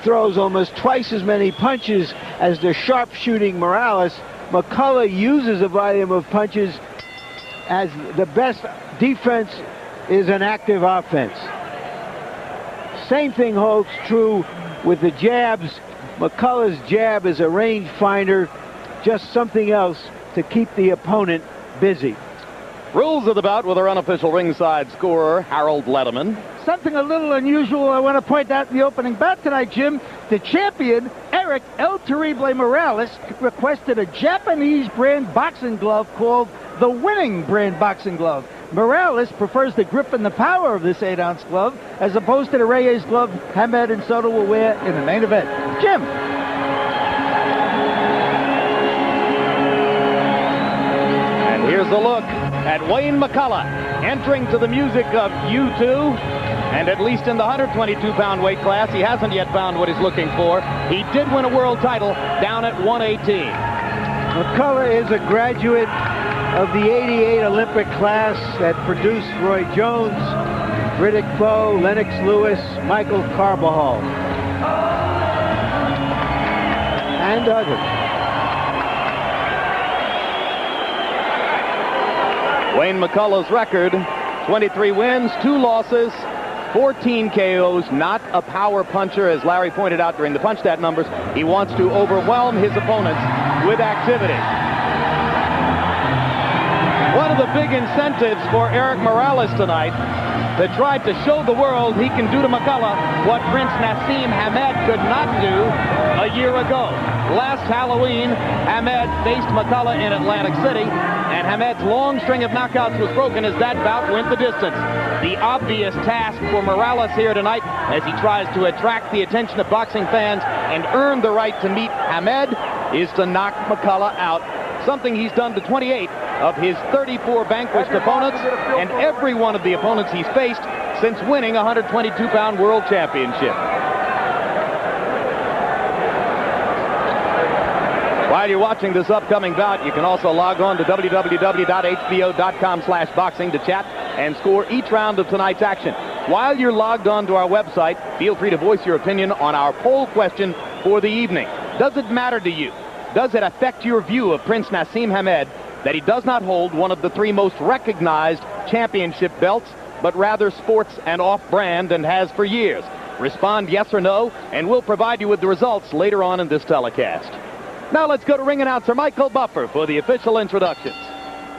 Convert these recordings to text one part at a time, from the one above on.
throws almost twice as many punches as the sharpshooting Morales, McCullough uses a volume of punches as the best defense is an active offense. Same thing holds true with the jabs. McCullough's jab is a range finder, just something else to keep the opponent busy. Rules of the bout with our unofficial ringside scorer, Harold Letterman. Something a little unusual I want to point out in the opening bout tonight, Jim. The champion, Erik El Terrible Morales, requested a Japanese brand boxing glove called the Winning brand boxing glove. Morales prefers the grip and the power of this 8-ounce glove as opposed to the Reyes glove Hamed and Soto will wear in the main event. Jim. And here's a look at Wayne McCullough entering to the music of U2. And at least in the 122-pound weight class, he hasn't yet found what he's looking for. He did win a world title down at 118. McCullough is a graduate of the '88 Olympic class that produced Roy Jones, Riddick Bowe, Lennox Lewis, Michael Carbajal, and others. Wayne McCullough's record, 23 wins, 2 losses, 14 KOs, not a power puncher, as Larry pointed out during the punch stat numbers. He wants to overwhelm his opponents with activity. One of the big incentives for Erik Morales tonight to try to show the world he can do to McCullough what Prince Nassim Hamed could not do a year ago. Last Halloween, Hamed faced McCullough in Atlantic City, and Hamed's long string of knockouts was broken as that bout went the distance. The obvious task for Morales here tonight, as he tries to attract the attention of boxing fans and earn the right to meet Hamed, is to knock McCullough out, something he's done to 28 of his 34 vanquished opponents, and every one of the opponents he's faced since winning a 122-pound world championship. While you're watching this upcoming bout, you can also log on to www.hbo.com/boxing to chat and score each round of tonight's action. While you're logged on to our website, feel free to voice your opinion on our poll question for the evening. Does it matter to you? Does it affect your view of Prince Nassim Hamed that he does not hold one of the 3 most recognized championship belts, but rather sports and off-brand, and has for years? Respond yes or no, and we'll provide you with the results later on in this telecast. Now let's go to ring announcer Michael Buffer for the official introductions.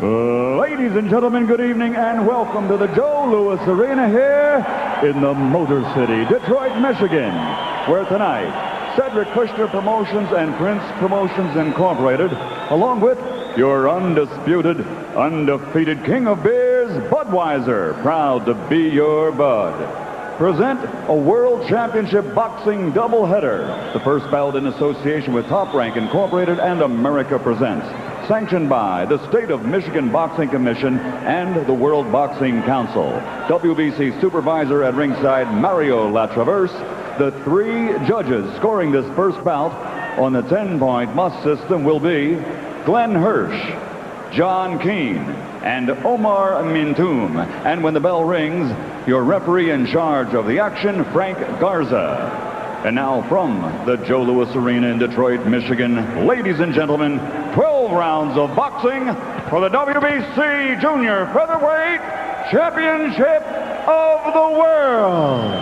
Ladies and gentlemen, good evening and welcome to the Joe Louis Arena here in the Motor City, Detroit, Michigan, where tonight Cedric Kushner Promotions and Prince Promotions Incorporated, along with your undisputed, undefeated king of beers, Budweiser, proud to be your bud, present a World Championship Boxing doubleheader. The first bout in association with Top Rank Incorporated and America Presents, sanctioned by the State of Michigan Boxing Commission and the World Boxing Council. WBC supervisor at ringside, Mario Latraverse. The 3 judges scoring this first bout on the 10-point must system will be Glenn Hirsch, John Keane, and Omar Mintoum. And when the bell rings, your referee in charge of the action, Frank Garza. And now from the Joe Louis Arena in Detroit, Michigan, ladies and gentlemen, 12 rounds of boxing for the WBC Junior Featherweight Championship of the World.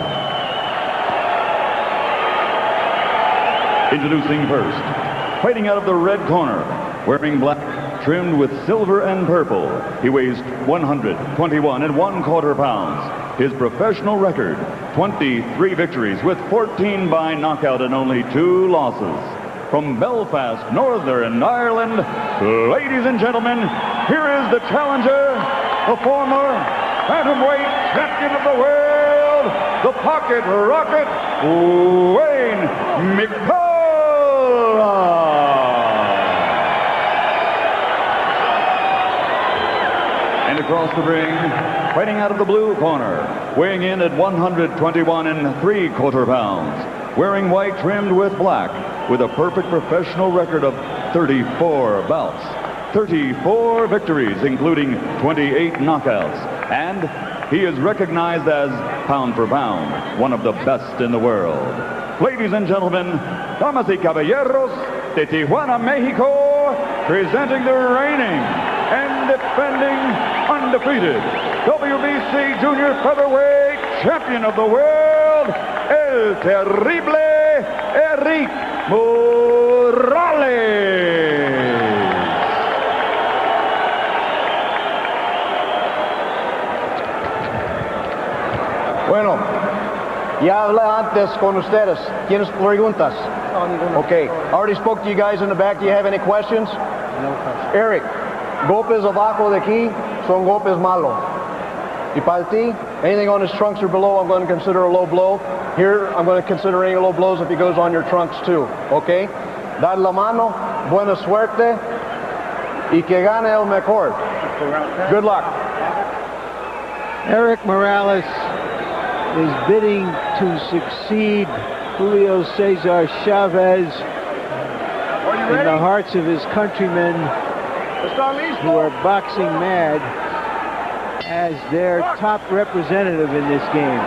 Introducing first, fighting out of the red corner, wearing black, trimmed with silver and purple. He weighs 121 1/4 pounds. His professional record, 23 victories with 14 by knockout and only 2 losses. From Belfast, Northern Ireland, ladies and gentlemen, here is the challenger, the former bantamweight champion of the world, the pocket rocket, Wayne McCullough. And across the ring, fighting out of the blue corner, weighing in at 121 3/4 pounds, wearing white trimmed with black, with a perfect professional record of 34 bouts, 34 victories, including 28 knockouts, and he is recognized as, pound for pound, one of the best in the world. Ladies and gentlemen, damas y caballeros, de Tijuana, Mexico, presenting the reigning and defending undefeated WBC Junior Featherweight Champion of the World, El Terrible Erik Morales. Bueno, ya hablé antes con ustedes. ¿Tienes preguntas? No, ninguna. Okay. I already spoke to you guys in the back. Do you have any questions? No question. Erik, golpes abajo de aquí son golpes malos. Y para ti, anything on his trunks or below, I'm going to consider a low blow. Here, I'm going to consider any low blows if he goes on your trunks too. Okay? Dar la mano, buena suerte, y que gane el mejor. Good luck. Erik Morales is bidding to succeed Julio Cesar Chavez in the hearts of his countrymen who are boxing mad as their top representative in this game.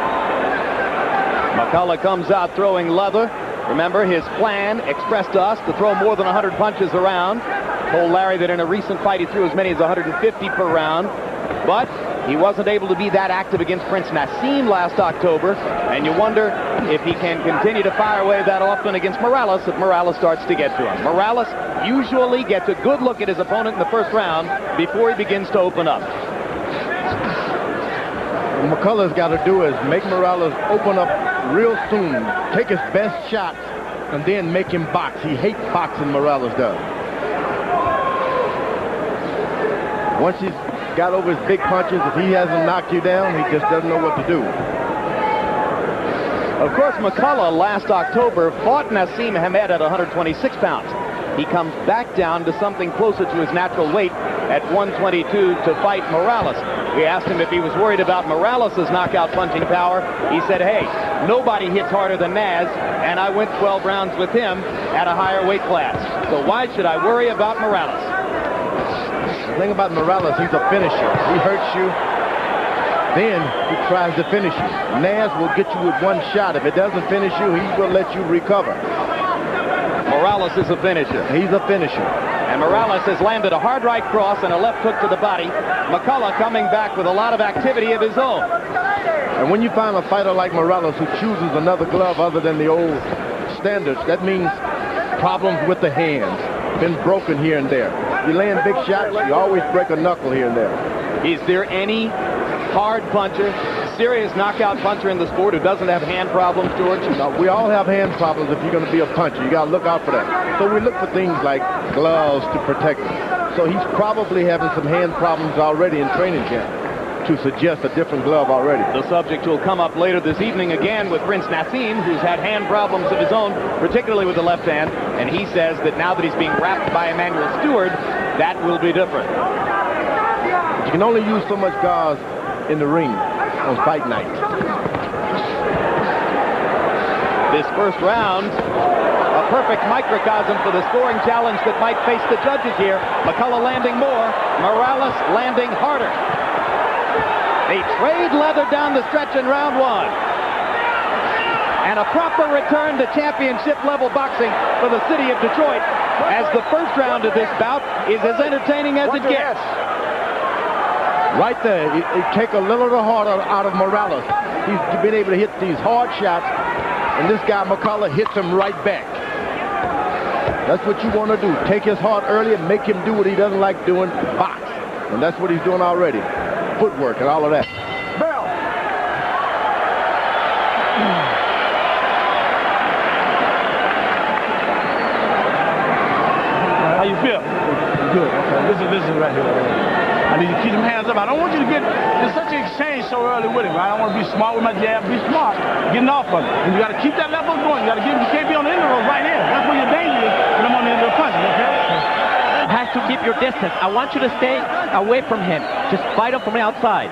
McCullough comes out throwing leather. Remember, his plan expressed to us to throw more than 100 punches around. Told Larry that in a recent fight he threw as many as 150 per round. But he wasn't able to be that active against Prince Nassim last October, and you wonder if he can continue to fire away that often against Morales if Morales starts to get to him. Morales usually gets a good look at his opponent in the first round before he begins to open up. What McCullough's got to do is make Morales open up real soon, take his best shots, and then make him box. He hates boxing, Morales does. Once he's got over his big punches, if he hasn't knocked you down, he just doesn't know what to do. Of course, McCullough last October fought Nassim Hamed at 126 pounds. He comes back down to something closer to his natural weight at 122 to fight Morales. We asked him if he was worried about Morales' knockout punching power. He said, hey, nobody hits harder than Naz, and I went 12 rounds with him at a higher weight class. So why should I worry about Morales? The thing about Morales, he's a finisher. He hurts you, then he tries to finish you. Naz will get you with one shot. If it doesn't finish you, he will let you recover. Morales is a finisher. He's a finisher. And Morales has landed a hard right cross and a left hook to the body. McCullough coming back with a lot of activity of his own. And when you find a fighter like Morales who chooses another glove other than the old standards, that means problems with the hands. Been broken here and there. You land big shots, you always break a knuckle here and there. Is there any hard puncher, serious knockout puncher in the sport who doesn't have hand problems, George? No, we all have hand problems if you're going to be a puncher. You got to look out for that. So we look for things like gloves to protect them. So he's probably having some hand problems already in training camp to suggest a different glove already. The subject will come up later this evening again with Prince Nassim, who's had hand problems of his own, particularly with the left hand, and he says that now that he's being wrapped by Emmanuel Stewart, that will be different. But you can only use so much gauze in the ring on fight night. This first round, a perfect microcosm for the scoring challenge that might face the judges here. McCullough landing more, Morales landing harder. They trade leather down the stretch in round one. And a proper return to championship level boxing for the city of Detroit, as the first round of this bout is as entertaining as it gets. Right there, you take a little of the heart out of Morales. He's been able to hit these hard shots, and this guy McCullough hits him right back. That's what you want to do. Take his heart early and make him do what he doesn't like doing, box. And that's what he's doing already. Footwork and all of that. Bell. How you feel? Good. Okay. Listen right here. I need you to keep them hands up. I don't want you to get in such an exchange so early with him. Right? I don't want to be smart with my jab. Be smart. Getting off of it. And you got to keep that level going. You got to you can't be on the end of those right here. That's where your danger is when I'm on the end of the punches, okay? Has to keep your distance. I want you to stay away from him. Just fight him from the outside.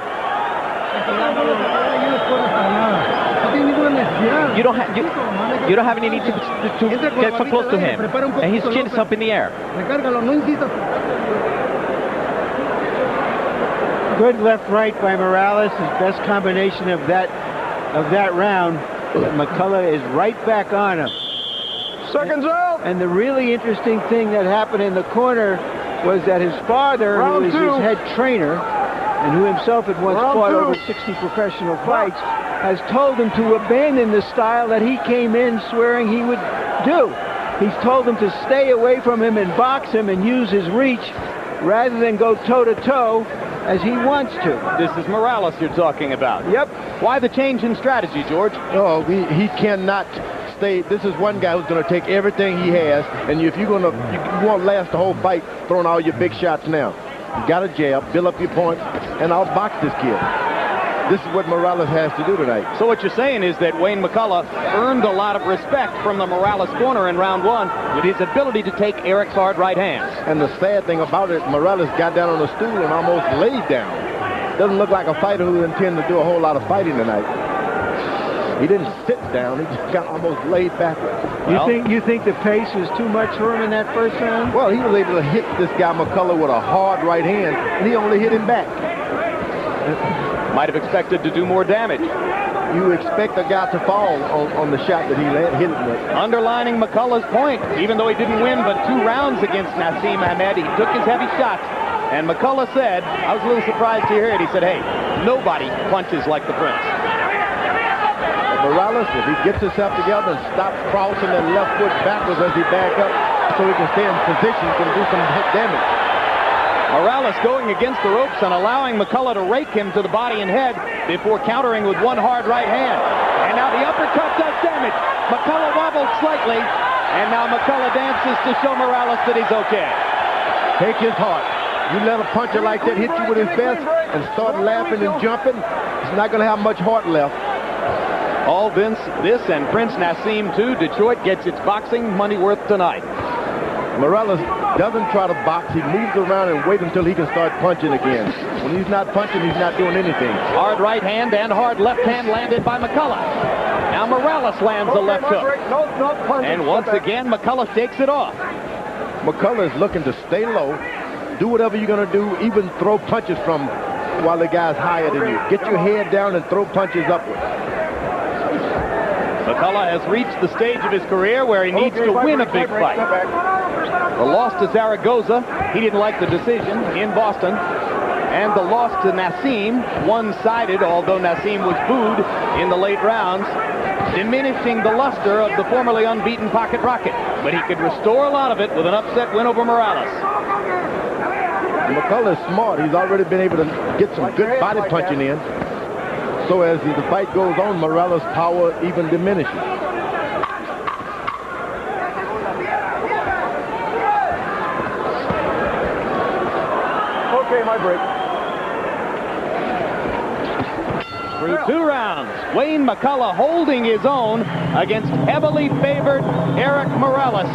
You don't have any need to get so close to him. And his chin is up in the air. Good left-right by Morales, his best combination of that round. But McCullough is right back on him. Seconds out. And the really interesting thing that happened in the corner was that his father, who is his head trainer, and who himself had once fought over 60 professional fights, has told him to abandon the style that he came in swearing he would do. He's told him to stay away from him and box him and use his reach rather than go toe-to-toe as he wants to. This is Morales you're talking about. Yep. Why the change in strategy, George? Oh, he cannot stay. This is one guy who's going to take everything he has, and if you're going to, you won't last the whole fight throwing all your big shots now. You got to jab, build up your points, and outbox this kid. This is what Morales has to do tonight. So what you're saying is that Wayne McCullough earned a lot of respect from the Morales corner in round one with his ability to take Erik's hard right hands. And the sad thing about it, Morales got down on the stool and almost laid down. Doesn't look like a fighter who intends to do a whole lot of fighting tonight. He didn't sit down, he just got almost laid backwards. You think the pace was too much for him in that first round? Well, he was able to hit this guy McCullough with a hard right hand, and he only hit him back. Might have expected to do more damage. You expect a guy to fall on the shot that he hit him with. Underlining McCullough's point, even though he didn't win but 2 rounds against Naseem Hamed, he took his heavy shots. And McCullough said, I was a little surprised to hear it, he said, hey, nobody punches like the Prince. Morales, if he gets himself together and stops crossing that left foot backwards as he back up so he can stay in position, can do some damage. Morales going against the ropes and allowing McCullough to rake him to the body and head before countering with one hard right hand. And now the uppercut does damage. McCullough wobbled slightly, and now McCullough dances to show Morales that he's okay. Take his heart. You let a puncher like that hit you with his best and start laughing and jumping, he's not going to have much heart left. All this and Prince Naseem too. Detroit gets its boxing money worth tonight. Morales doesn't try to box. He moves around and waits until he can start punching again. When he's not punching, he's not doing anything. Hard right hand and hard left hand landed by McCullough. Now Morales lands a left hook. And once again, McCullough takes it off. McCullough is looking to stay low, do whatever you're going to do, even throw punches from while the guy's higher than you. Get your head down and throw punches upward. McCullough has reached the stage of his career where he needs to win a big fight. The loss to Zaragoza, he didn't like the decision in Boston. And the loss to Naseem, one-sided, although Naseem was booed in the late rounds, diminishing the luster of the formerly unbeaten Pocket Rocket. But he could restore a lot of it with an upset win over Morales. McCullough is smart. He's already been able to get some good body punching in. So as the fight goes on, Morales' power even diminishes. Okay, my break. Through 2 rounds, Wayne McCullough holding his own against heavily favored Erik Morales.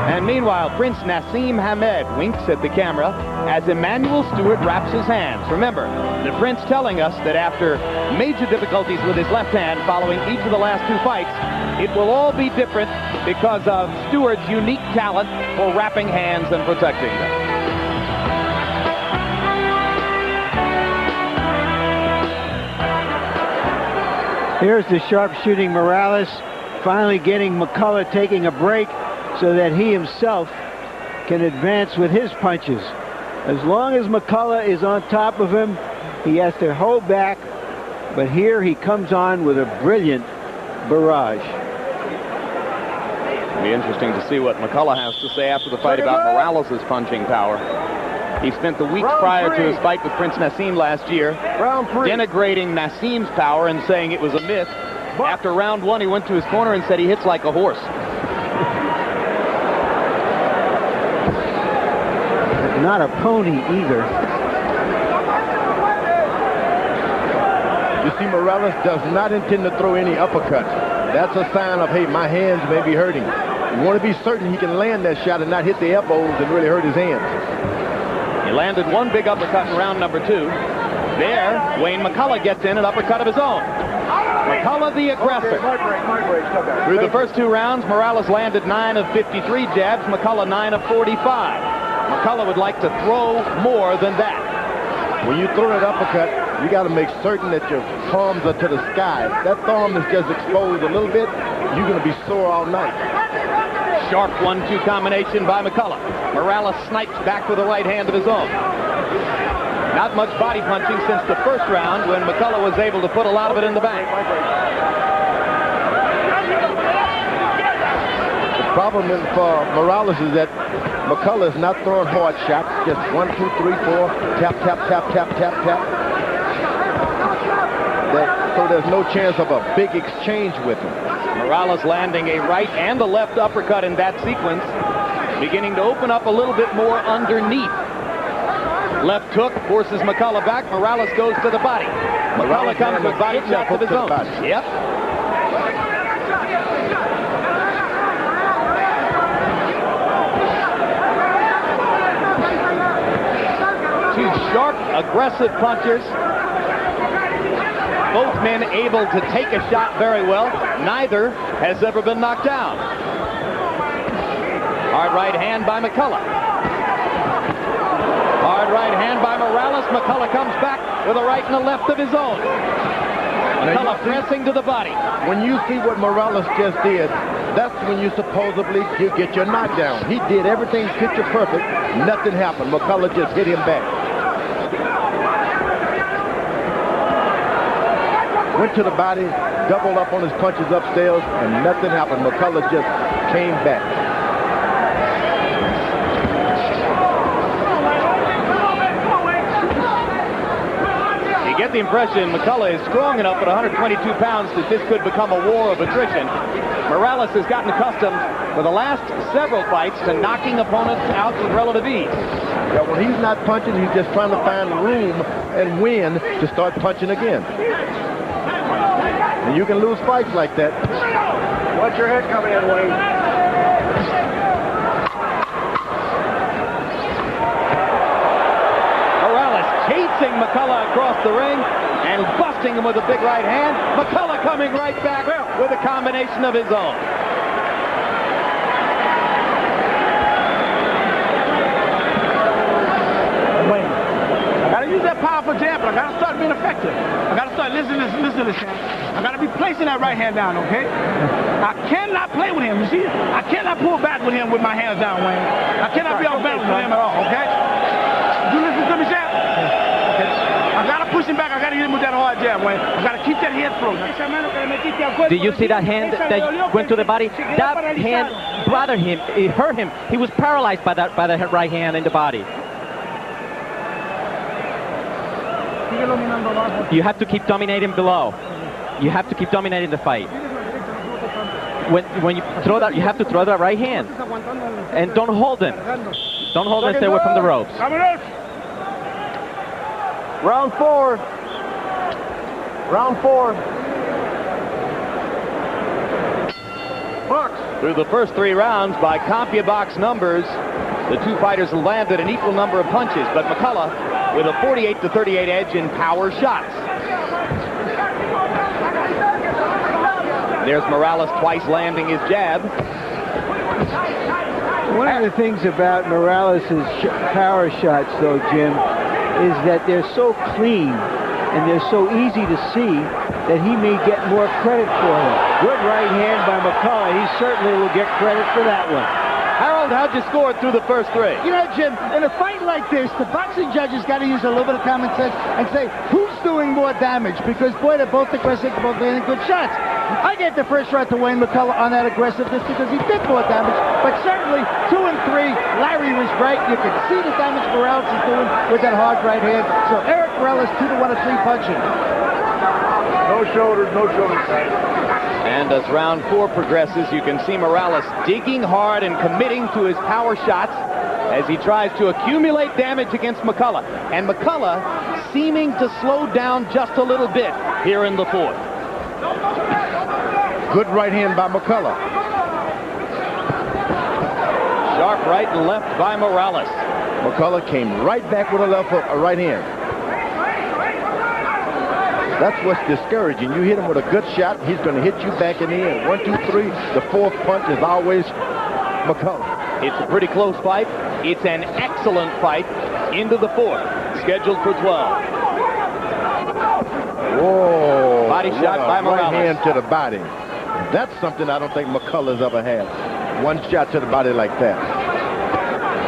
And meanwhile, Prince Naseem Hamed winks at the camera as Emmanuel Stewart wraps his hands. Remember, the Prince telling us that after major difficulties with his left hand following each of the last 2 fights, it will all be different because of Stewart's unique talent for wrapping hands and protecting them. Here's the sharpshooting Morales, finally getting McCullough taking a break so that he himself can advance with his punches. As long as McCullough is on top of him, he has to hold back, but here he comes on with a brilliant barrage. It'll be interesting to see what McCullough has to say after the fight about Morales' punching power. He spent the weeks prior to his fight with Prince Naseem last year denigrating Naseem's power and saying it was a myth. After round 1, he went to his corner and said he hits like a horse. Not a pony either. You see, Morales does not intend to throw any uppercuts. That's a sign of, hey, my hands may be hurting. You want to be certain he can land that shot and not hit the elbows and really hurt his hands. He landed one big uppercut in round number 2. There, Wayne McCullough gets in an uppercut of his own. McCullough the aggressor. Through the first 2 rounds, Morales landed 9 of 53 jabs, McCullough 9 of 45. McCullough would like to throw more than that. When you throw that uppercut, You got to make certain that your palms are to the sky. If that thumb is just exposed a little bit, you're going to be sore all night. Sharp 1-2 combination by McCullough. Morales snipes back with a right hand of his own. Not much body punching since the first round when McCullough was able to put a lot of it in the bank. The problem for Morales is that McCullough is not throwing hard shots. Just 1, 2, 3, 4, tap, tap, tap, tap, tap, tap. So there's no chance of a big exchange with him. Morales landing a right and a left uppercut in that sequence, beginning to open up a little bit more underneath. Left hook forces McCullough back. Morales goes to the body. McCullough comes with body shots of his own. Yep. Two sharp, aggressive punchers. Both men able to take a shot very well. Neither has ever been knocked down. Hard right hand by McCullough. Hard right hand by Morales. McCullough comes back with a right and a left of his own. McCullough pressing to the body. When you see what Morales just did, that's when you supposedly get your knockdown. He did everything picture perfect. Nothing happened. McCullough just hit him back. Went to the body, doubled up on his punches upstairs, and nothing happened. McCullough just came back. You get the impression McCullough is strong enough at 122 pounds that this could become a war of attrition. Morales has gotten accustomed for the last several fights to knocking opponents out with relative ease. Yeah, when he's not punching, he's just trying to find room and win to start punching again. And you can lose fights like that. Watch your head coming in, Wayne. Morales chasing McCullough across the ring and busting him with a big right hand. McCullough coming right back with a combination of his own. Wayne, I gotta use that powerful jab, but I gotta start being effective. I gotta start listening to this, I gotta be placing that right hand down, okay? I cannot play with him, you see? I cannot pull back with him with my hands down, Wayne. I cannot be off balance with him at all, okay? You listen to me, Sam? Okay. I gotta push him back. I gotta hit him with that hard jab, Wayne. I gotta keep that head thrown. Did you see that hand that went to the body? That hand bothered him. It hurt him. He was paralyzed by that right hand in the body. You have to keep dominating below. You have to keep dominating the fight. When you throw that, you have to throw that right hand. And don't hold him. Don't hold him. Stay away from the ropes. Round 4. Round 4. Box. Through the first 3 rounds, by CompuBox numbers, the two fighters landed an equal number of punches, but McCullough with a 48-38 edge in power shots. There's Morales twice landing his jab. One of the things about Morales' power shots, though, Jim, is that they're so clean and they're so easy to see that he may get more credit for them. Good right hand by McCullough. He certainly will get credit for that one. Harold, how'd you score through the first 3? You know, Jim, in a fight like this, the boxing judges got to use a little bit of common sense and say, who's doing more damage? Because, boy, they're both aggressive, both landing good shots. I gave the first shot to Wayne McCullough on that aggressiveness because he did more damage, but certainly 2 and 3, Larry was right. You can see the damage Morales is doing with that hard right hand. So Erik Morales 2-1 and 3 punching. No shoulders, no shoulders. And as round 4 progresses, you can see Morales digging hard and committing to his power shots as he tries to accumulate damage against McCullough. And McCullough seeming to slow down just a little bit here in the 4th. Good right hand by McCullough. Sharp right and left by Morales. McCullough came right back with a right hand. That's what's discouraging. You hit him with a good shot, he's going to hit you back in the end. 1, 2, 3. The 4th punch is always McCullough. It's a pretty close fight. It's an excellent fight into the 4th, scheduled for 12. Whoa. Body shot by Morales. Right hand to the body. That's something I don't think McCullough's ever had. One shot to the body like that.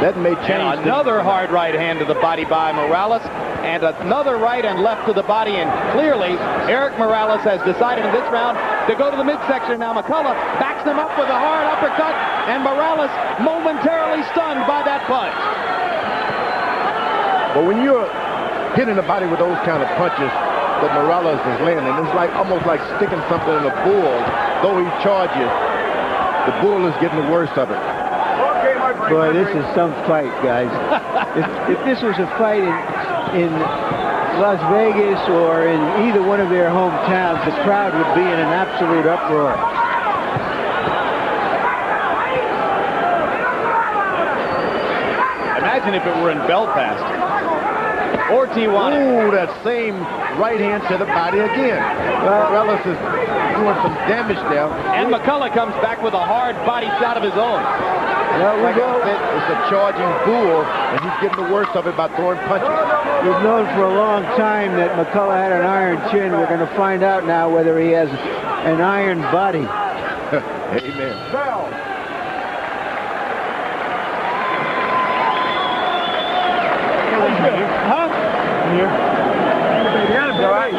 That may change. And another hard right hand to the body by Morales. And another right and left to the body. And clearly, Erik Morales has decided in this round to go to the midsection. Now McCullough backs him up with a hard uppercut. And Morales momentarily stunned by that punch. But when you're hitting the body with those kind of punches that Morales is landing, it's like almost like sticking something in a bull. Though he charges, the bull is getting the worst of it. Boy, this is some fight, guys. if this was a fight in Las Vegas or in either one of their hometowns, the crowd would be in an absolute uproar. Imagine if it were in Belfast or Tijuana. Ooh, that same right hand to the body again. Morales is doing some damage there. And McCullough comes back with a hard body shot of his own. Well, Like I said, it's a charging bull, and he's getting the worst of it by throwing punches. We've known for a long time that McCullough had an iron chin. We're going to find out now whether he has an iron body. Amen. Huh? Here. All right.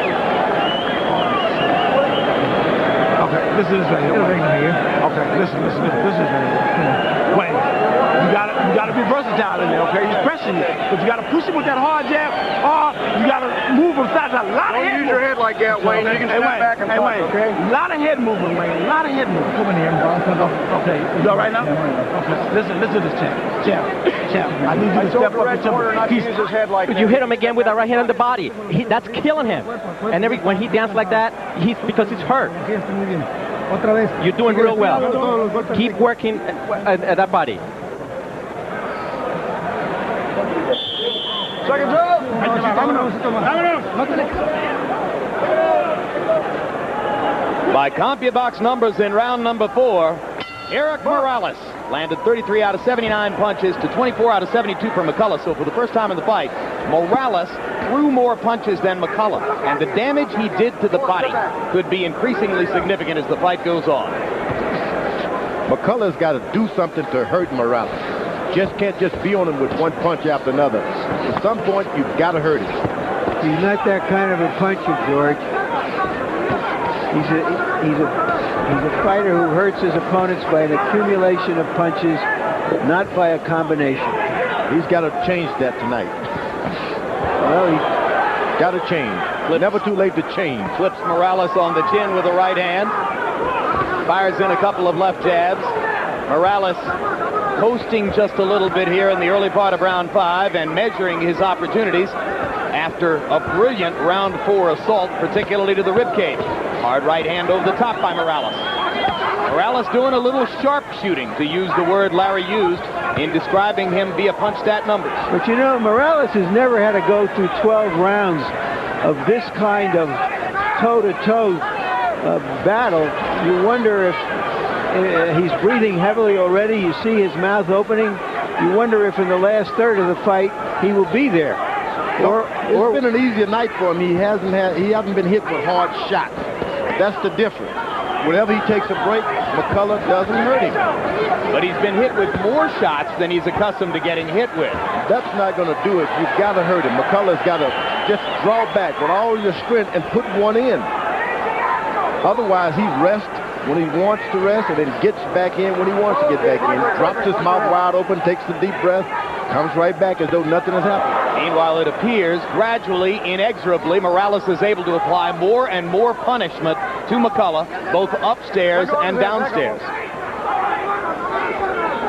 Okay, this is right here. Okay, listen. This is right here. Wait, you gotta be versatile in there, okay? He's pressing you, but you gotta push him with that hard jab, or you gotta move him fast. A lot of head. Use your head like that, Wayne. You can step back and punch, okay? A lot of head movement, Wayne. A lot of head movement. Come in here, okay. You all right now? Okay. Listen to this, champ. I need you to step up and not to use his head like that. You hit him again with a right hand on the body. That's killing him. And when he dances like that, because he's hurt. You're doing real well. Keep working at that body. Second drill. By CompuBox numbers in round number 4, Erik Morales landed 33 out of 79 punches to 24 out of 72 for McCullough. So for the first time in the fight, Morales threw more punches than McCullough. And the damage he did to the body could be increasingly significant as the fight goes on. McCullough's got to do something to hurt Morales. Can't just be on him with one punch after another. At some point, you've got to hurt him. He's not that kind of a puncher, George. He's a fighter who hurts his opponents by an accumulation of punches, not by a combination. He's got to change that tonight. Well, he's got to change. Never too late to change. Flips Morales on the chin with a right hand. Fires in a couple of left jabs. Morales coasting just a little bit here in the early part of round 5 and measuring his opportunities after a brilliant round 4 assault, particularly to the ribcage. Hard right hand over the top by Morales. Morales doing a little sharpshooting, to use the word Larry used in describing him via punch stat numbers. But you know, Morales has never had to go through 12 rounds of this kind of toe-to-toe battle. You wonder if he's breathing heavily already. You see his mouth opening. You wonder if in the last third of the fight he will be there. It's been an easier night for him. He hasn't been hit with hard shots. That's the difference. Whenever he takes a break, McCullough doesn't hurt him. But he's been hit with more shots than he's accustomed to getting hit with. That's not going to do it. You've got to hurt him. McCullough's got to just draw back with all your strength and put one in. Otherwise, he rests when he wants to rest and then gets back in when he wants to get back in. Drops his mouth wide open, takes a deep breath, comes right back as though nothing has happened. Meanwhile, it appears gradually, inexorably, Morales is able to apply more and more punishment to McCullough, both upstairs and downstairs.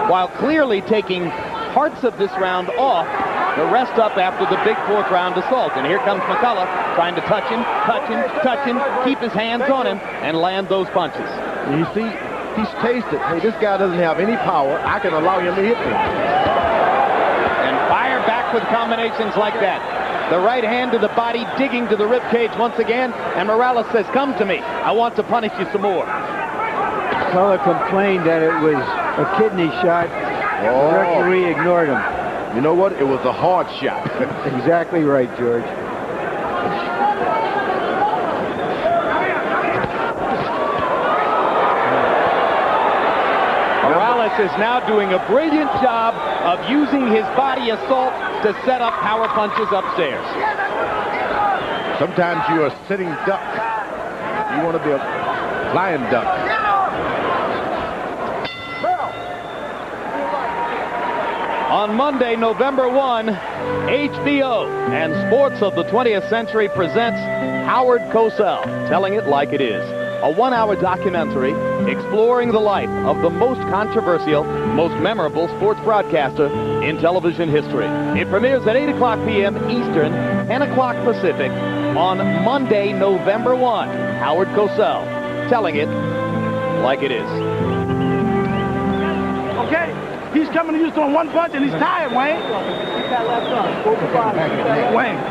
While clearly taking parts of this round off, the rest up after the big 4th round assault. And here comes McCullough trying to touch him, keep his hands on him, and land those punches. You see, he's tasted, hey, this guy doesn't have any power. I can allow him to hit me. Fire back with combinations like that. The right hand to the body, digging to the rib cage once again, and Morales says, come to me. I want to punish you some more. McCullough complained that it was a kidney shot. The referee ignored him. You know what? It was a hard shot. Exactly right, George. Morales is now doing a brilliant job of using his body assault to set up power punches upstairs. Sometimes you're a sitting duck. You want to be a flying duck. On Monday, November 1, HBO and Sports of the 20th Century presents Howard Cosell, Telling It Like It Is, a one-hour documentary exploring the life of the most controversial, most memorable sports broadcaster in television history. It premieres at 8 o'clock p.m. Eastern, 10 o'clock Pacific, on Monday, November 1. Howard Cosell, Telling It Like It Is. Okay, he's coming to you throwing one punch and he's tired, Wayne.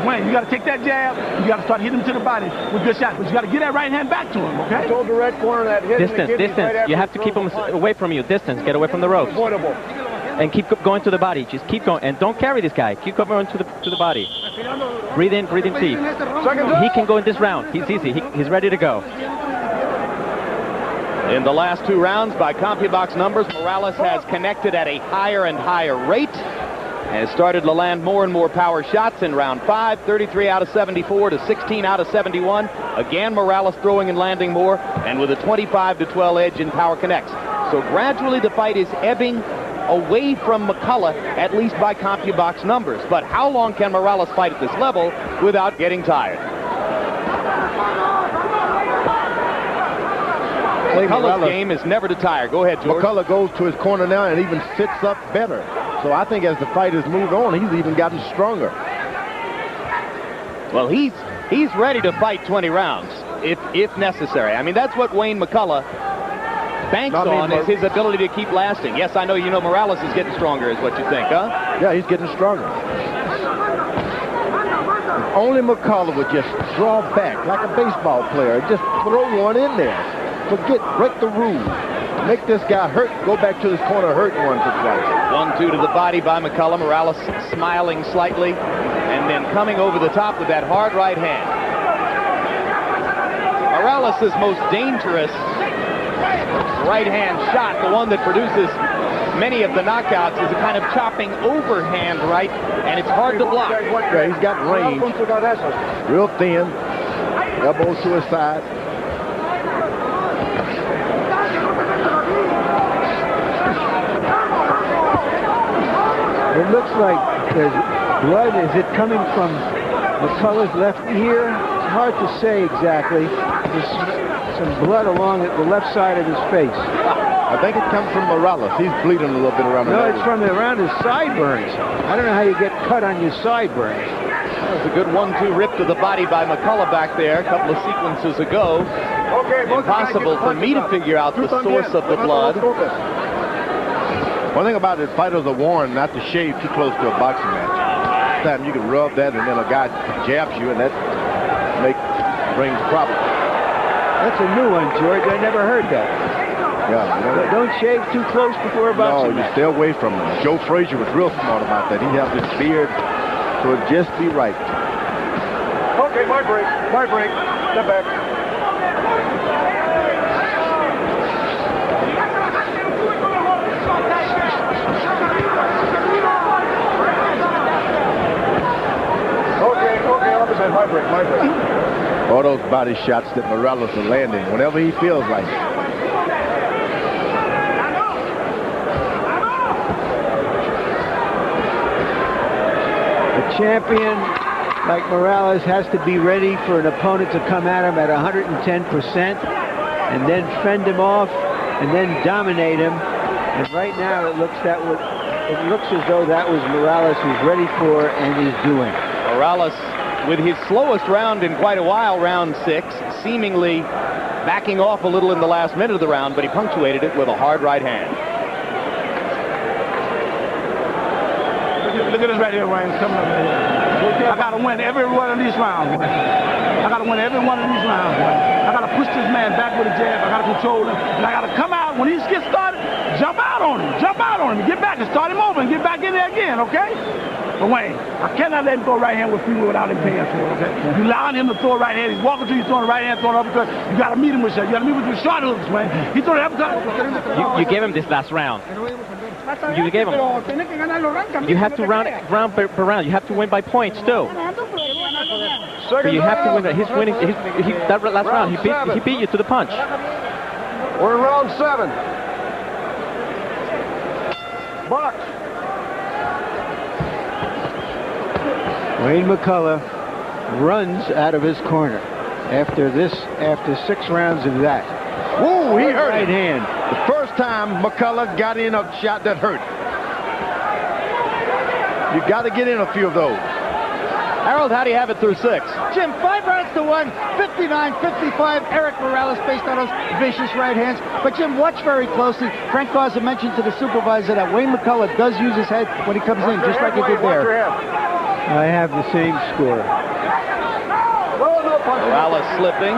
Wayne, you got to take that jab. You got to start hitting him to the body with good shots. But you got to get that right hand back to him, okay? Told the red corner that hit Distance. Right, you have to keep him away from you. Distance. Get away from the ropes. And keep going to the body. Just keep going. And don't carry this guy. Keep going to the body. Breathe in deep. He can go in this round. He's easy. He's ready to go. In the last two rounds, by CompuBox numbers, Morales has connected at a higher and higher rate and has started to land more and more power shots in round 5, 33 out of 74 to 16 out of 71. Again, Morales throwing and landing more, and with a 25-12 edge in power connects. So gradually the fight is ebbing away from McCullough, at least by CompuBox numbers. But how long can Morales fight at this level without getting tired? McCullough's game is never to tire. Go ahead, George. McCullough goes to his corner now and even sits up better. So I think as the fight has moved on, he's even gotten stronger. Well, he's ready to fight 20 rounds if necessary. I mean, that's what Wayne McCullough banks on, is his ability to keep lasting. Yes, I know you know Morales is getting stronger, is what you think, huh? Yeah, he's getting stronger. If only McCullough would just draw back like a baseball player, just throw one in there. Break the rules. Make this guy hurt. Go back to his corner, hurt once or twice. 1-2 to the body by McCullough. Morales smiling slightly, and then coming over the top with that hard right hand. Morales' most dangerous right hand shot, the one that produces many of the knockouts, is a kind of chopping overhand right, and it's hard to block. Yeah, he's got range. Real thin. Elbows to his side. It looks like there's blood. Is it coming from McCullough's left ear? It's hard to say exactly. There's some blood along the left side of his face. I think it comes from Morales. He's bleeding a little bit around the No, nose. it's from around his sideburns. I don't know how you get cut on your sideburns. That was a good 1-2 rip to the body by McCullough back there a couple of sequences ago. Impossible for me to figure out the source of the blood. One thing about it, fighters are warned not to shave too close to a boxing match. Sometimes you can rub that and then a guy jabs you and that brings problems. That's a new one, George. I never heard that. Yeah, don't shave too close before a boxing match. No, you stay away from him. Joe Frazier was real smart about that. He had this beard, so it'd just be right. Okay, my break. Step back. My break. All those body shots that Morales are landing whenever he feels like it. A champion like Morales has to be ready for an opponent to come at him at 110% and then fend him off and then dominate him. And right now it looks as though that was Morales who's ready for and is doing. Morales, with his slowest round in quite a while, round 6, seemingly backing off a little in the last minute of the round, but he punctuated it with a hard right hand. Look at this right here, Wayne. Coming up here. I got to win every one of these rounds, Wayne. I got to win every one of these rounds, Wayne. I got to push this man back with a jab. I got to control him. And I got to come out when he gets started, Jump out on him. Jump out on him. Get back and start him over and get back in there again, okay? But Wayne, I cannot let him throw a right hand with free will without him paying for it, okay? You allowing him to throw a right hand. He's walking to you, throwing a right hand, throwing an uppercut. You got to meet him with shot. You got to meet him with short hooks, Wayne. He threw the uppercut. You gave him this last round. You gave him. You have to round per round. You have to win by points too. So you have to win. He's winning. That last round, he beat you to the punch. We're in round 7. Box. Wayne McCullough runs out of his corner after 6 rounds of that. Woo, he hurt right hand. The first time McCullough got in a shot that hurt. You got to get in a few of those. Harold, how do you have it through 6? Jim, 5 rounds to 1, 59-55. Erik Morales based on those vicious right hands. But Jim, watch very closely. Frank Garza mentioned to the supervisor that Wayne McCullough does use his head when he comes in, just like he did there. I have the same score. Morales slipping.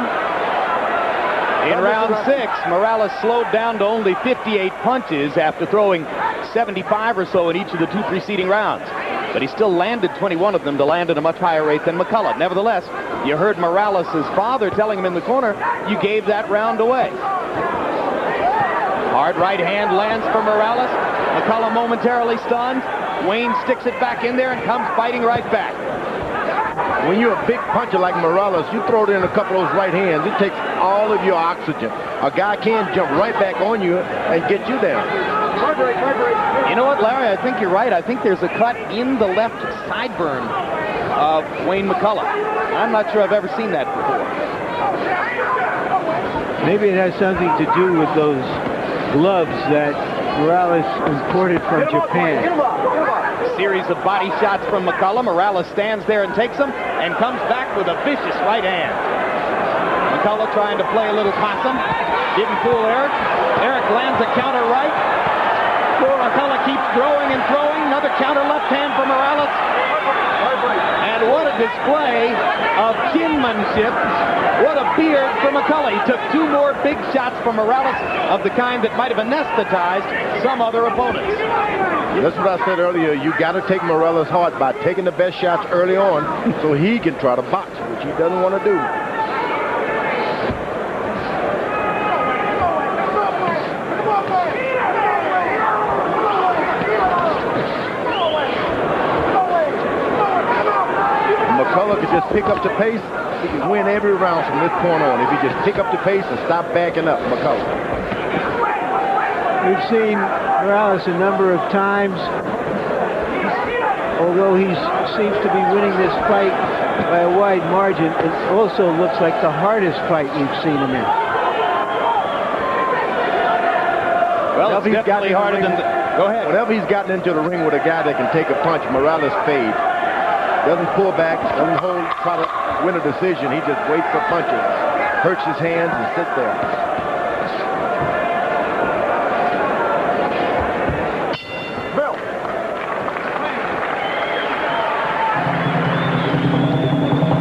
In round 6, Morales slowed down to only 58 punches after throwing 75 or so in each of the 2 preceding rounds. But he still landed 21 of them to land at a much higher rate than McCullough. Nevertheless, you heard Morales' father telling him in the corner, you gave that round away. Hard right hand lands for Morales. McCullough momentarily stunned. Wayne sticks it back in there and comes fighting right back. When you're a big puncher like Morales, you throw it in a couple of those right hands, it takes all of your oxygen. A guy can jump right back on you and get you down. You know what, Larry? I think you're right. I think there's a cut in the left sideburn of Wayne McCullough. I'm not sure I've ever seen that before. Maybe it has something to do with those gloves that Morales imported from Japan. A series of body shots from McCullough. Morales stands there and takes them and comes back with a vicious right hand. McCullough trying to play a little possum. Didn't fool Erik. Erik lands a counter right. McCullough keeps throwing and throwing. Another counter left hand for Morales. And what a display of kinmanship. What a beard for McCullough. He took 2 more big shots from Morales of the kind that might have anesthetized some other opponents. That's what I said earlier. You got to take Morales hard by taking the best shots early on so he can try to box, which he doesn't want to do. McCullough could just pick up the pace. He can win every round from this point on if he just pick up the pace and stop backing up. McCullough. We've seen Morales a number of times. Although he seems to be winning this fight by a wide margin, it also looks like the hardest fight we've seen him in. Well, it's definitely harder than... Go ahead. Whenever he's gotten into the ring with a guy that can take a punch, Morales fades. Doesn't pull back, doesn't hold, try to win a decision. He just waits for punches, hurts his hands, and sits there. Bill.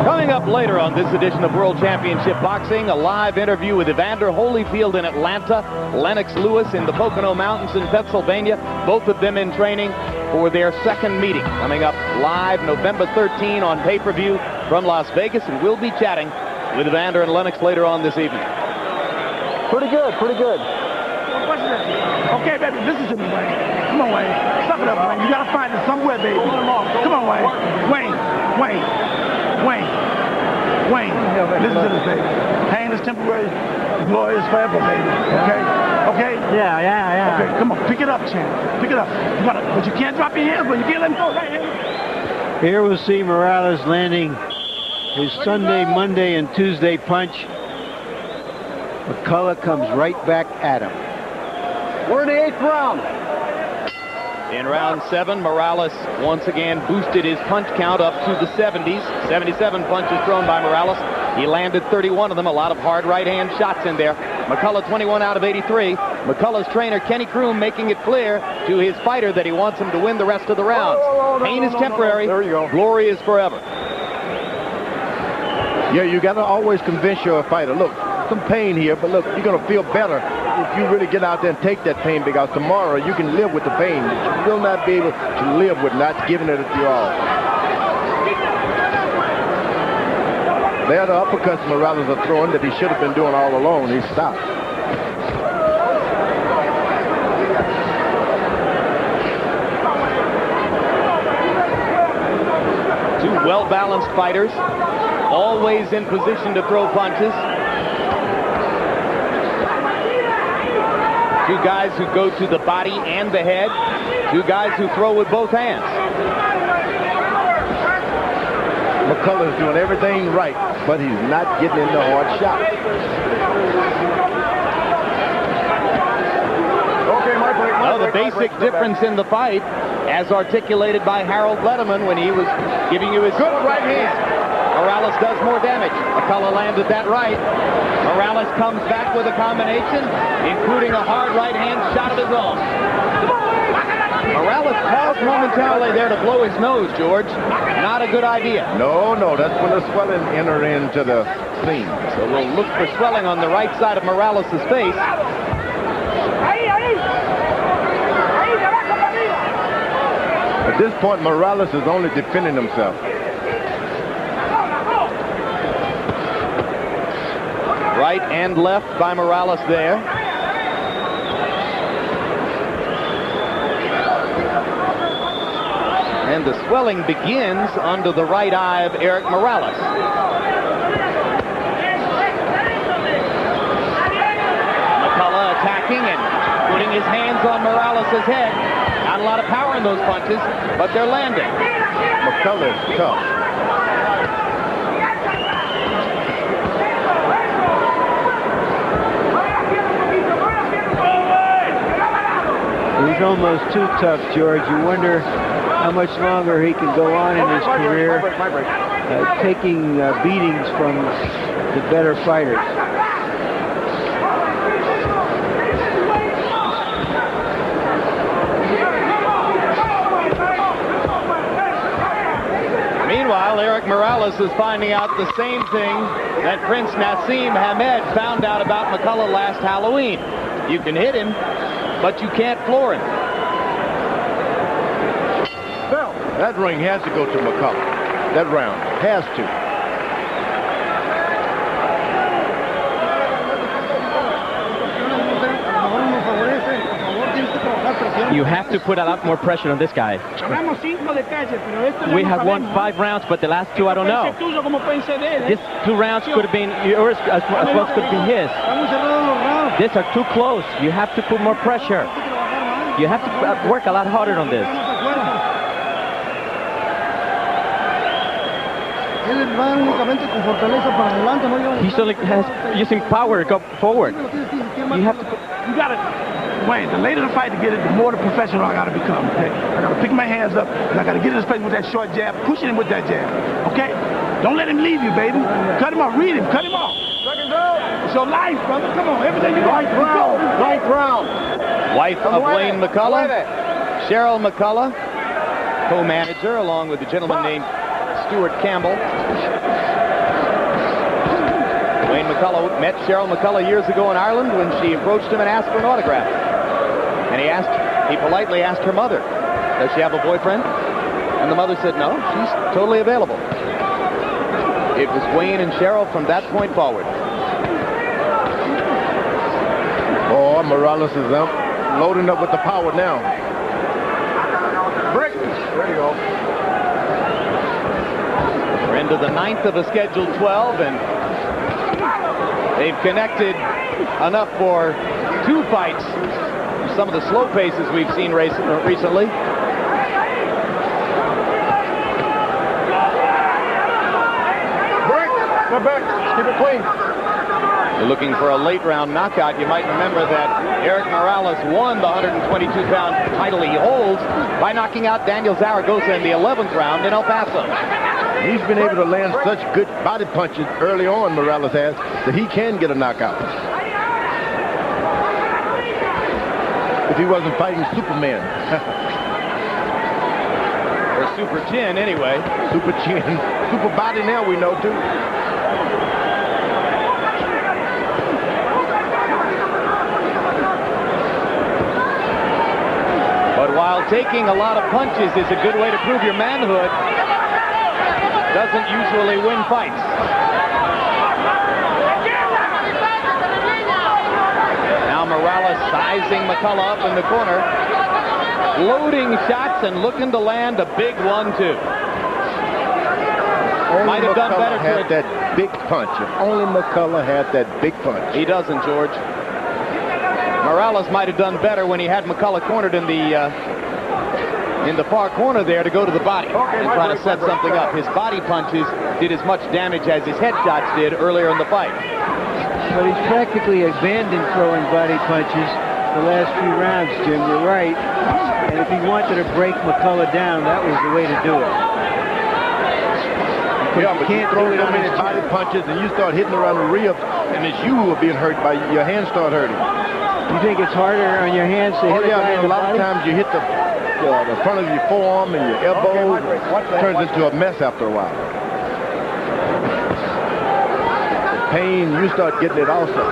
Coming up later on this edition of World Championship Boxing, a live interview with Evander Holyfield in Atlanta, Lennox Lewis in the Pocono Mountains in Pennsylvania, both of them in training for their second meeting. Coming up live November 13 on pay-per-view from Las Vegas, and we'll be chatting with Evander and Lennox later on this evening. Pretty good, pretty good. Okay, baby, listen to me, Wayne. Come on, Wayne. Suck it up, Wayne. You gotta find it somewhere, baby. Come on, Wayne. Wayne. Listen to this, baby. Pain is temporary. Glory is forever, baby. Okay? Okay? Yeah. Okay, come on. Pick it up, champ. Pick it up. But you can't drop your hands, but you can't let him go right here. Here we'll see Morales landing his Sunday, Monday, and Tuesday punch. McCullough comes right back at him. We're in the 8th round. In round 7, Morales once again boosted his punch count up to the 70s. 77 punches thrown by Morales. He landed 31 of them, a lot of hard right-hand shots in there. McCullough 21 out of 83. McCullough's trainer, Kenny Kroom, making it clear to his fighter that he wants him to win the rest of the rounds. Pain is temporary. There you go. Glory is forever. Yeah, you got to always convince your fighter, look, some pain here, but look, you're going to feel better if you really get out there and take that pain, because tomorrow you can live with the pain. But you will not be able to live with not giving it your all. There are the uppercuts Morales are throwing that he should have been doing all along. He stopped. Two well-balanced fighters, always in position to throw punches. Two guys who go to the body and the head. Two guys who throw with both hands. McCullough is doing everything right, but he's not getting into hard shots. Well, the basic difference in the fight, as articulated by Harold Letterman when he was giving you his good right hand. Morales does more damage. McCullough landed that right. Morales comes back with a combination, including a hard right hand shot of his own. Morales paused momentarily there to blow his nose, George. Not a good idea. No, that's when the swelling entered into the scene. So we'll look for swelling on the right side of Morales' face. At this point, Morales is only defending himself. Right and left by Morales there. And the swelling begins under the right eye of Erik Morales. McCullough attacking and putting his hands on Morales' head. Not a lot of power in those punches, but they're landing. McCullough is tough. He's almost too tough, George. You wonder how much longer he can go on in his career taking beatings from the better fighters. Meanwhile, Erik Morales is finding out the same thing that Prince Naseem Hamed found out about McCullough last Halloween. You can hit him, but you can't floor him. That ring has to go to McCullough. That round has to. You have to put a lot more pressure on this guy. We have won 5 rounds, but the last 2 I don't know. These 2 rounds could have been yours as well as could have been his. These are too close. You have to put more pressure. You have to work a lot harder on this. He's only using power to go forward. You have to. You got to, Wayne, the later the fight to get it, the more the professional I got to become, okay? I got to pick my hands up, and I got to get in his face with that short jab, pushing him with that jab, okay? Don't let him leave you, baby. Cut him off, read him, cut him off. It's your life, brother. Come on, everything you got. Right round. Wife of Wayne McCullough, Cheryl McCullough, co-manager, along with a gentleman named Stuart Campbell. Wayne McCullough met Cheryl McCullough years ago in Ireland when she approached him and asked for an autograph. And he politely asked her mother, does she have a boyfriend? And the mother said, no, she's totally available. It was Wayne and Cheryl from that point forward. Oh, Morales is loading up with the power now. Break. There you go. We're into the 9th of a scheduled 12, and they've connected enough for 2 fights. Some of the slow paces we've seen recently. Break. Go back. Keep it clean. You're looking for a late round knockout. You might remember that Erik Morales won the 122-pound title he holds by knocking out Daniel Zaragoza in the 11th round in El Paso. He's been able to land such good body punches early on, Morales has, that he can get a knockout. If he wasn't fighting Superman. Or Super Chin, anyway. Super Chin. Super body now, we know, too. But while taking a lot of punches is a good way to prove your manhood, doesn't usually win fights. Now Morales sizing McCullough up in the corner, loading shots and looking to land a big 1-2. Might have done better. Had that big punch. If only McCullough had that big punch. He doesn't, George. Morales might have done better when he had McCullough cornered in the far corner there to go to the body and try to set something up. His body punches did as much damage as his head shots did earlier in the fight. But he's practically abandoned throwing body punches the last few rounds, Jim. You're right. And if he wanted to break McCullough down, that was the way to do it. Yeah, but you throw so many body punches and you start hitting around the ribs, and it's you who are being hurt by your hands start hurting. You think it's harder on your hands to hit a guy in the body? A lot of times you hit the front of your forearm and your elbow turns into a mess after a while. The pain, you start getting it also.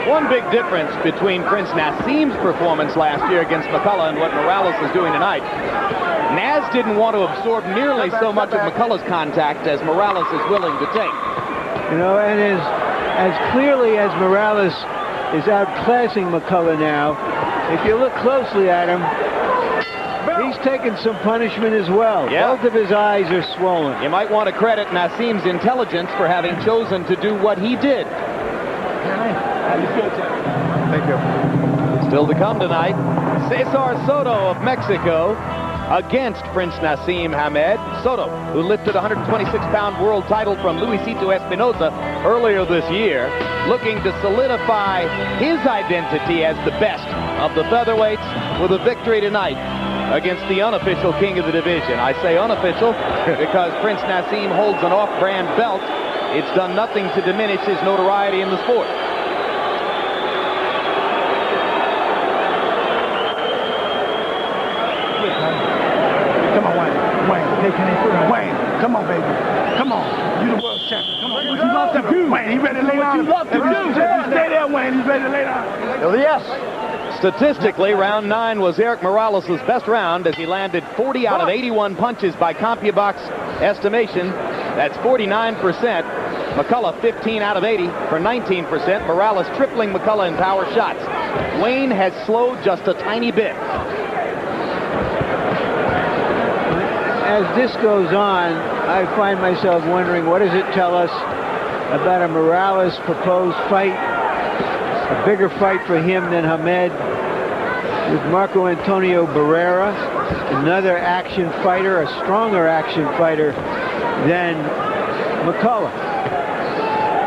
One big difference between Prince Naseem's performance last year against McCullough and what Morales is doing tonight. Naz didn't want to absorb nearly so much of McCullough's contact as Morales is willing to take. You know, and as clearly as Morales is outclassing McCullough now, if you look closely at him, he's taking some punishment as well. Yeah. Both of his eyes are swollen. You might want to credit Naseem's intelligence for having chosen to do what he did. Thank you. Still to come tonight, Cesar Soto of Mexico against Prince Naseem Hamed. Soto, who lifted a 126-pound world title from Luisito Espinosa earlier this year, looking to solidify his identity as the best of the featherweights with a victory tonight against the unofficial king of the division. I say unofficial because Prince Naseem holds an off-brand belt. It's done nothing to diminish his notoriety in the sport. Come on, Wayne. Wayne, come on, baby. Come on. You the world champion. Come on. What you love to do? Wayne, he ready to lay down. What you love to do? Stay there, Wayne. He's ready to lay down. Yes. Statistically, round 9 was Erik Morales' best round as he landed 40 out of 81 punches by CompuBox estimation. That's 49%. McCullough 15 out of 80 for 19%. Morales tripling McCullough in power shots. Wayne has slowed just a tiny bit. As this goes on, I find myself wondering, what does it tell us about a Morales proposed fight? A bigger fight for him than Hamed, with Marco Antonio Barrera, another action fighter, a stronger action fighter than McCullough.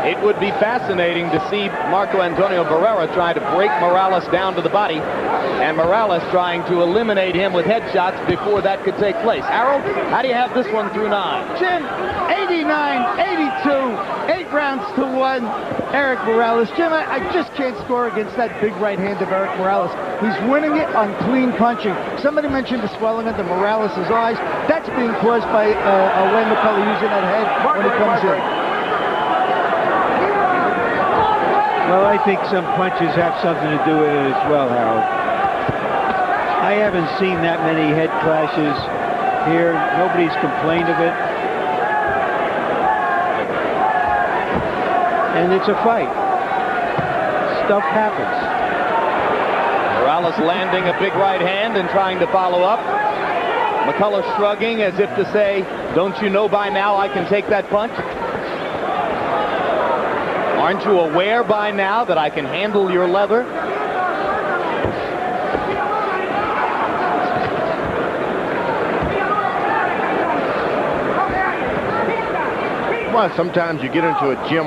It would be fascinating to see Marco Antonio Barrera trying to break Morales down to the body, and Morales trying to eliminate him with headshots before that could take place. Harold, how do you have this one through 9? Jim, 89-82, 8 rounds to 1. Erik Morales. Jim, I just can't score against that big right hand of Erik Morales. He's winning it on clean punching. Somebody mentioned the swelling under Morales' eyes. That's being caused by Wayne McCullough using that head when he comes in. Well, I think some punches have something to do with it as well, Harold. I haven't seen that many head clashes here. Nobody's complained of it. And it's a fight. Stuff happens. Morales landing a big right hand and trying to follow up. McCullough shrugging as if to say, don't you know by now I can take that punch? Aren't you aware by now that I can handle your leather? Well, sometimes you get into a gym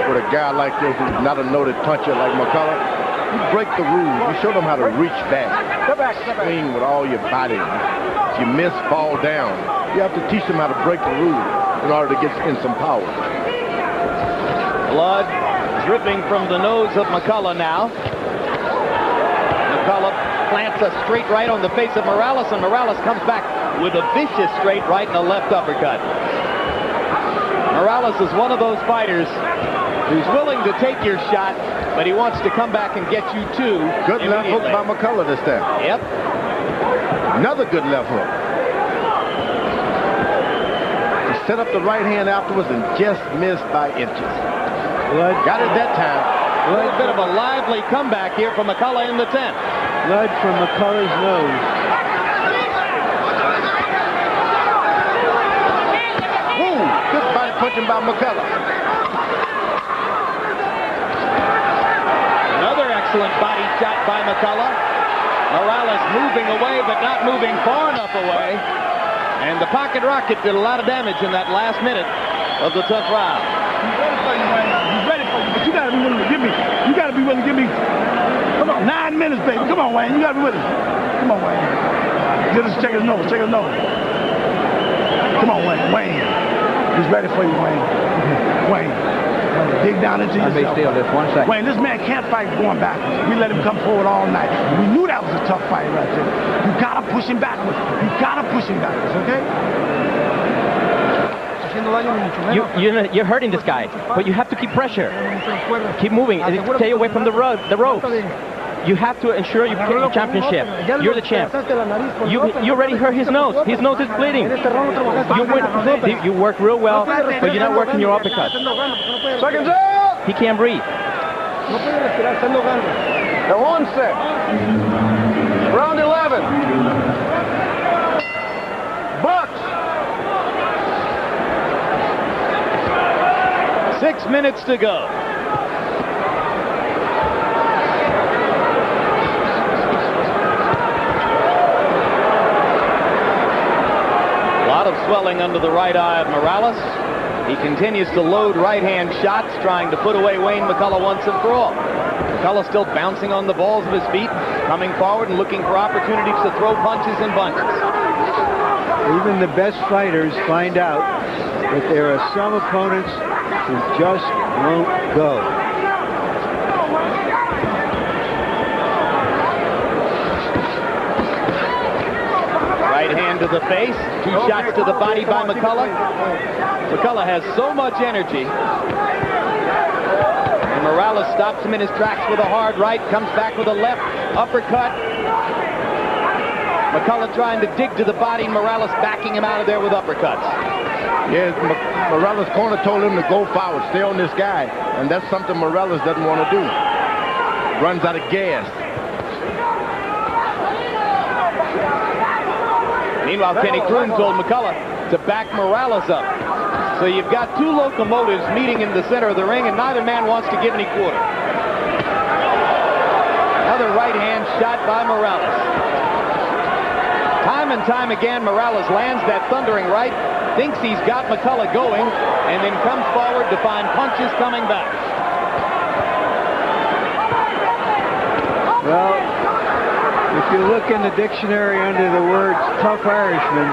with a guy like this who's not a noted puncher like McCullough. You break the rules. You show them how to reach back. Swing with all your body. If you miss, fall down. You have to teach them how to break the rules in order to get in some power. Blood dripping from the nose of McCullough now. McCullough plants a straight right on the face of Morales, and Morales comes back with a vicious straight right and a left uppercut. Morales is one of those fighters who's willing to take your shot, but he wants to come back and get you too. Good left hook by McCullough this time. Yep. Another good left hook. He set up the right hand afterwards and just missed by inches. Got it that time. A little bit of a lively comeback here from McCullough in the 10th. Blood from McCullough's nose. Woo! Good body punching by McCullough. Another excellent body shot by McCullough. Morales moving away, but not moving far enough away. And the pocket rocket did a lot of damage in that last minute of the tough round. He's ready for you, but you got to be willing to give me. You got to be willing to give me. Come on, 9 minutes, baby. Come on, Wayne. You got to be with us. Come on, Wayne. Just check his nose. Check his nose. Come on, Wayne. Wayne. He's ready for you, Wayne. Wayne. Dig down into yourself. Still, just 1 second. Wayne, this man can't fight going backwards. We let him come forward all night. We knew that was a tough fight right there. You got to push him backwards. You got to push him backwards, okay? You're hurting this guy, but you have to keep pressure. Keep moving. Stay away from the ropes. You have to ensure you get your championship. You're the champ. You already hurt his nose. His nose is bleeding. You work real well, but you're not working your uppercut. Seconds out! He can't breathe. The 1 set. Round 11. Bucks. 6 minutes to go. A lot of swelling under the right eye of Morales. He continues to load right-hand shots, trying to put away Wayne McCullough once and for all. McCullough still bouncing on the balls of his feet, coming forward and looking for opportunities to throw punches and bunches. Even the best fighters find out that there are some opponents who just won't go. Right hand to the face, 2 shots to the body by McCullough. McCullough has so much energy. And Morales stops him in his tracks with a hard right, comes back with a left uppercut. McCullough trying to dig to the body, Morales backing him out of there with uppercuts. Yes, Morales' corner told him to go forward, stay on this guy, and that's something Morales doesn't want to do. Runs out of gas. Meanwhile, Kenny Kroon told McCullough to back Morales up. So you've got 2 locomotives meeting in the center of the ring, and neither man wants to give any quarter. Another right-hand shot by Morales. Time and time again, Morales lands that thundering right, thinks he's got McCullough going, and then comes forward to find punches coming back. Well, if you look in the dictionary under the words tough Irishman,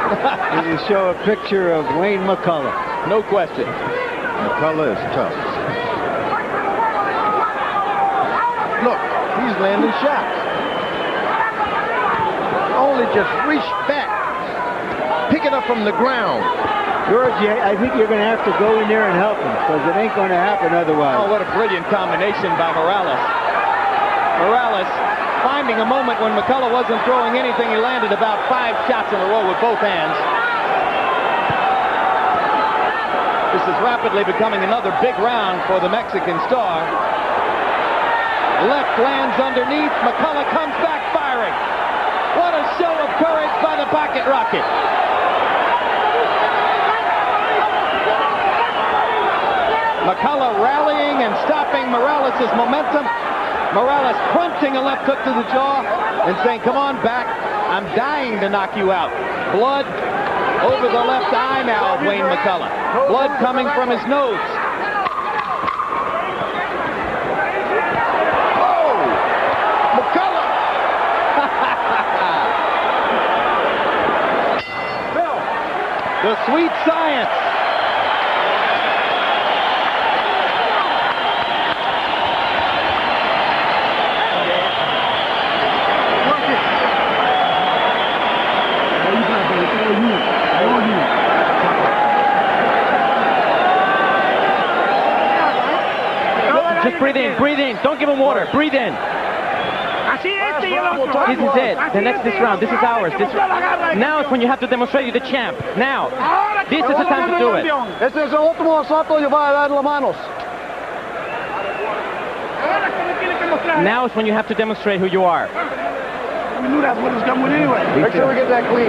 it will show a picture of Wayne McCullough. No question. McCullough is tough. Look, he's landing shots. Only just reach back. Pick it up from the ground. George, I think you're going to have to go in there and help him, because it ain't going to happen otherwise. Oh, what a brilliant combination by Morales. Morales finding a moment when McCullough wasn't throwing anything. He landed about 5 shots in a row with both hands. This is rapidly becoming another big round for the Mexican star. Left lands underneath. McCullough comes back firing. What a show of courage by the pocket rocket. McCullough rallying and stopping Morales' momentum. Morales crunching a left hook to the jaw and saying, come on back. I'm dying to knock you out. Blood over the left eye now of Wayne McCullough. Blood coming from his nose. Oh! McCullough! The sweet science. Don't give him water. Breathe in. This is it. This round. This is ours. Now is when you have to demonstrate you're the champ. Now. This is the time to do it. Este es el último asalto y va a dar las manos. Now is when you have to demonstrate who you are. We knew that's what it's coming with anyway. Make sure we get that clean.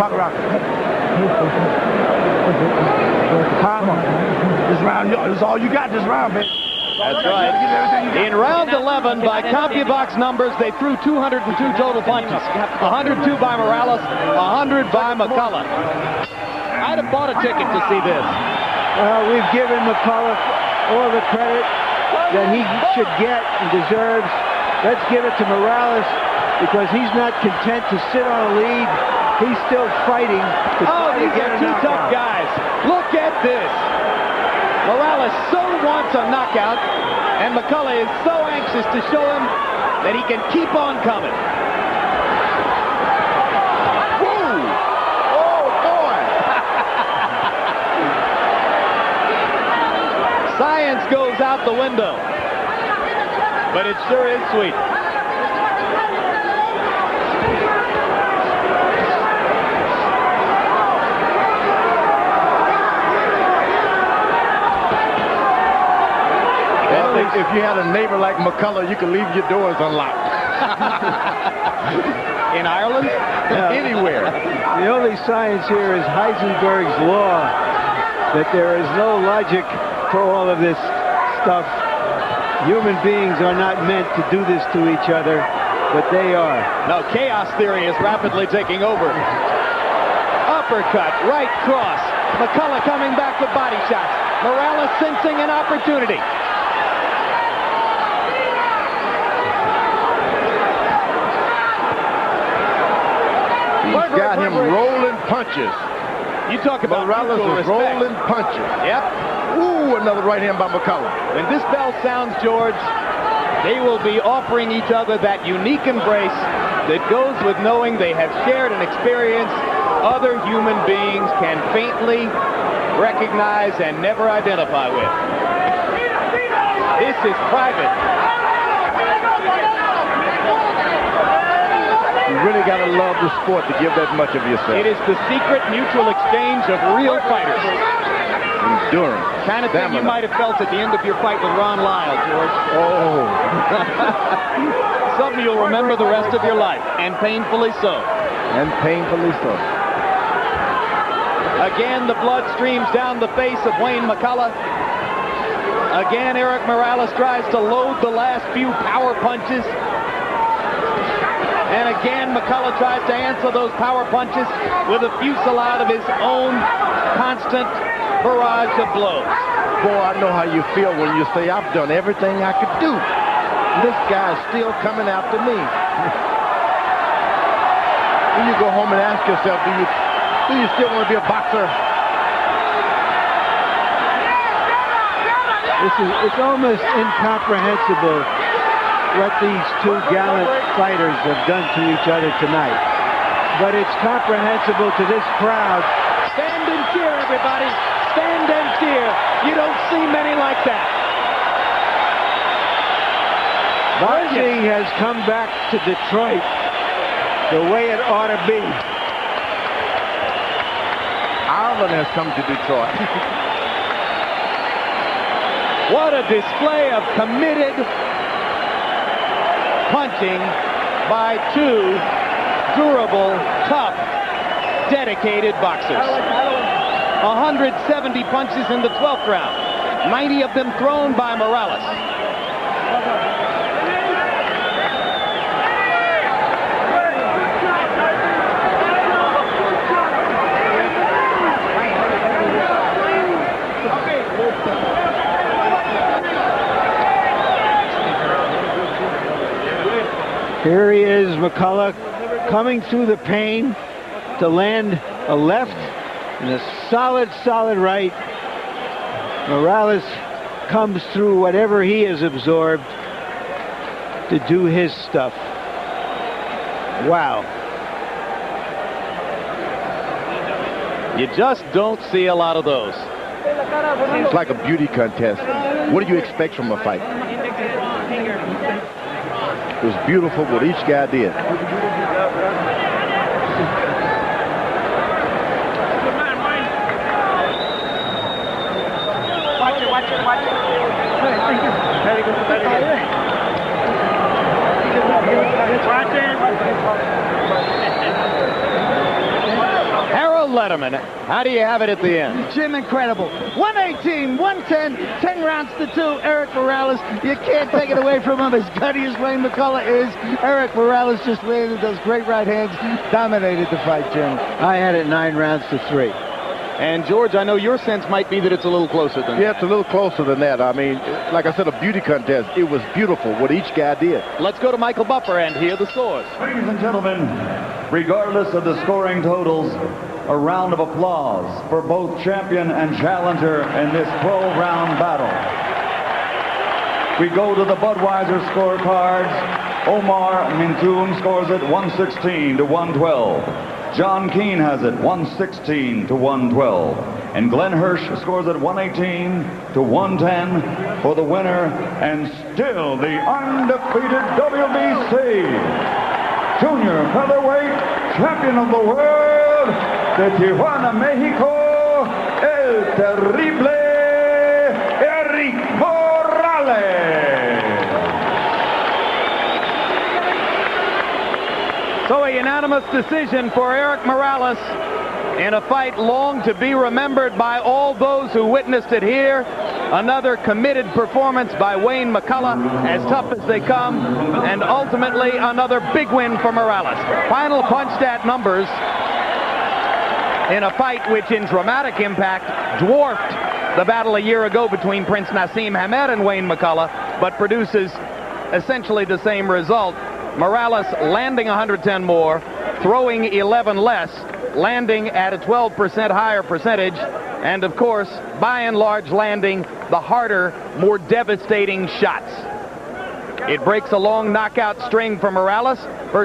This round, this is all you got this round, man. That's right. In round 11, by CompuBox numbers, they threw 202 total punches. 102 by Morales, 100 by McCullough. I'd have bought a ticket to see this. We've given McCullough all the credit that he should get and deserves. Let's give it to Morales because he's not content to sit on a lead. He's still fighting to try to these get are a two knockout. tough guys. Look at this. Morales so wants a knockout, and McCullough is so anxious to show him that he can keep on coming. Woo! Oh, boy! Science goes out the window, but it sure is sweet. If you had a neighbor like McCullough, you could leave your doors unlocked. In Ireland? Anywhere. The only science here is Heisenberg's law that there is no logic for all of this stuff. Human beings are not meant to do this to each other, but they are. No, chaos theory is rapidly taking over. Uppercut, right cross. McCullough coming back with body shots. Morales sensing an opportunity. He's got him rolling punches. You talk about Morales mutual is respect. rolling punches. Yep. Ooh, another right hand by McCullough. When this bell sounds, George, they will be offering each other that unique embrace that goes with knowing they have shared an experience other human beings can faintly recognize and never identify with. This is private. You really got to love the sport to give that much of yourself. It is the secret mutual exchange of real fighters. Endurance. Kind of thing you might have felt at the end of your fight with Ron Lyle, George. Oh. Something you'll remember the rest of your life, and painfully so. And painfully so. Again, the blood streams down the face of Wayne McCullough. Again, Erik Morales tries to load the last few power punches. And again, McCullough tries to answer those power punches with a fusillade of his own constant barrage of blows. Boy, I know how you feel when you say, I've done everything I could do. This guy's still coming after me. Then you go home and ask yourself, do you still want to be a boxer? It's almost incomprehensible what these two gallant fighters have done to each other tonight. But it's comprehensible to this crowd. Stand and cheer, everybody. Stand and cheer. You don't see many like that. Boxing has come back to Detroit the way it ought to be. Ireland has come to Detroit. What a display of committed punching by two durable, tough, dedicated boxers. 170 punches in the 12th round. 90 of them thrown by Morales. Here he is, McCullough, coming through the pain to land a left and a solid right. Morales comes through whatever he has absorbed to do his stuff. Wow. You just don't see a lot of those. It's like a beauty contest. What do you expect from a fight? It was beautiful what each guy did. Watch it. Very good. Harold Letterman, how do you have it at the end? Jim, incredible. 118, 110, 10 rounds to 2. Erik Morales, you can't take it away from him. As gutty as Wayne McCullough is, Erik Morales just landed those great right hands, dominated the fight, Jim. I had it 9 rounds to 3. And George, I know your sense might be that it's a little closer than that. Yeah, it's a little closer than that. I mean, like I said, a beauty contest. It was beautiful what each guy did. Let's go to Michael Buffer and hear the scores. Ladies and gentlemen, regardless of the scoring totals, a round of applause for both champion and challenger in this 12-round battle. We go to the Budweiser scorecards. Omar Mintoon scores it 116 to 112. John Keane has it 116 to 112. And Glenn Hirsch scores it 118 to 110 for the winner, and still the undefeated WBC Junior Featherweight Champion of the World, de Tijuana, Mexico, El Terrible Erik Morales. So a unanimous decision for Erik Morales in a fight long to be remembered by all those who witnessed it here. Another committed performance by Wayne McCullough, as tough as they come, and ultimately another big win for Morales. Final punch stat numbers in a fight which in dramatic impact dwarfed the battle a year ago between Prince Naseem Hamed and Wayne McCullough, but produces essentially the same result. Morales landing 110 more, throwing 11 less, landing at a 12% higher percentage, and of course, by and large, landing the harder, more devastating shots. It breaks a long knockout string for Morales.